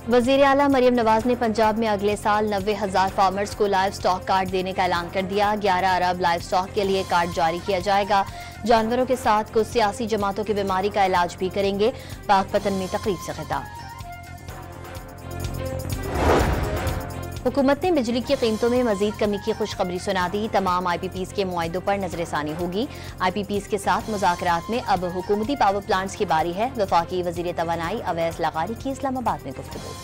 वजीर आला मरियम नवाज ने पंजाब में अगले साल 90,000 फार्मर्स को लाइव स्टॉक कार्ड देने का ऐलान कर दिया। 11 अरब लाइव स्टॉक के लिए कार्ड जारी किया जाएगा। जानवरों के साथ कुछ सियासी जमातों की बीमारी का इलाज भी करेंगे। पाकपतन में तकरीब से खिताब। हुकूमत ने बिजली की कीमतों में मजीद कमी की खुशखबरी सुना दी। तमाम IPPs के मुआहदों पर नजरसानी होगी। IPPs के साथ मुज़ाकरात में अब हुकूमती पावर प्लांट्स की बारी है। वफाकी वजीर तवानाई अवैस लगारी की इस्लामाबाद में गुफ्तगू।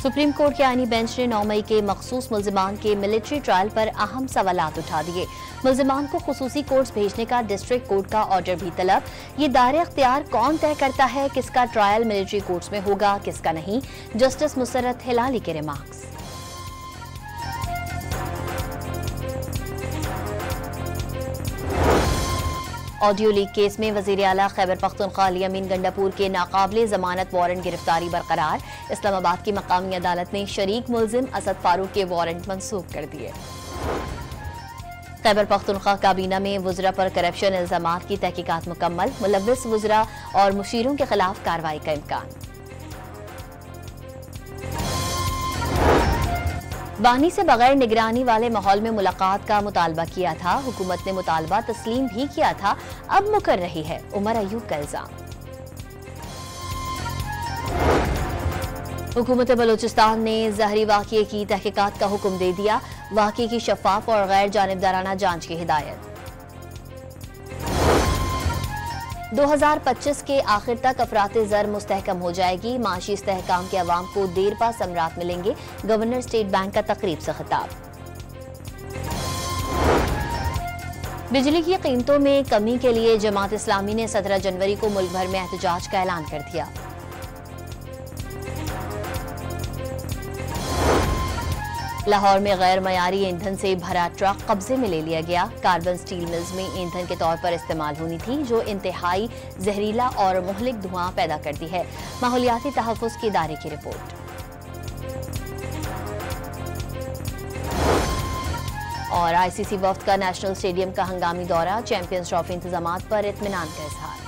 सुप्रीम कोर्ट के आईनी बेंच ने 9 मई के मखसूस मुल्जिमान के मिलिट्री ट्रायल पर अहम सवालात उठा दिए। मुल्जिमान को खुसूसी कोर्ट्स भेजने का डिस्ट्रिक्ट कोर्ट का ऑर्डर भी तलब। ये दायरे अख्तियार कौन तय करता है किसका ट्रायल मिलिट्री कोर्ट्स में होगा किसका नहीं। जस्टिस मुसर्रत हिलाली के रिमार्क्स। ऑडियो लीक केस में वजीर आला खैबर पख्तूनख्वा अली अमीन गंडापुर के नाकाबिले जमानत वारंट गिरफ्तारी बरकरार। इस्लामाबाद की मकामी अदालत ने शरीक मुल्जिम असद फारूक के वारंट मंसूख कर दिए। खैबर पख्तूनख्वा काबीना में वुज़रा पर करप्शन इल्जामात की तहकीकात मुकम्मल। मुलव्विस वुज़रा और मुशीरों के खिलाफ कार्रवाई का इम्कान। बानी से बगैर निगरानी वाले माहौल में मुलाकात का मुतालबा किया था। हुकूमत ने मुतालबा तस्लीम भी किया था, अब मुकर रही है। उमर अयूब का इल्जाम। हुकूमत बलूचिस्तान ने जहरी वाक़ये की तहकीकात का हुक्म दे दिया। वाक़ये की शफाफ और गैर जानिबदाराना जांच की हिदायत। 2025 के आखिर तक अफराते ज़र मुस्तहकम हो जाएगी। माशी इस्तेहकाम के अवाम को देर पा समरात मिलेंगे। गवर्नर स्टेट बैंक का तकरीब से खिताब। बिजली की कीमतों में कमी के लिए जमात इस्लामी ने 17 जनवरी को मुल्क भर में एहतजाज का ऐलान कर दिया। लाहौर में गैर मयारी ईंधन से भरा ट्रक कब्जे में ले लिया गया। कार्बन स्टील मिल्स में ईंधन के तौर पर इस्तेमाल होनी थी जो इंतहाई जहरीला और मुहलिक धुआं पैदा करती है। माहौलियाती तहफ़्फ़ुज़ के इदारे की रिपोर्ट। और ICC वफ्द का नेशनल स्टेडियम का हंगामी दौरा। चैंपियंस ट्रॉफी इंतजामात पर इत्मीनान का इजहार।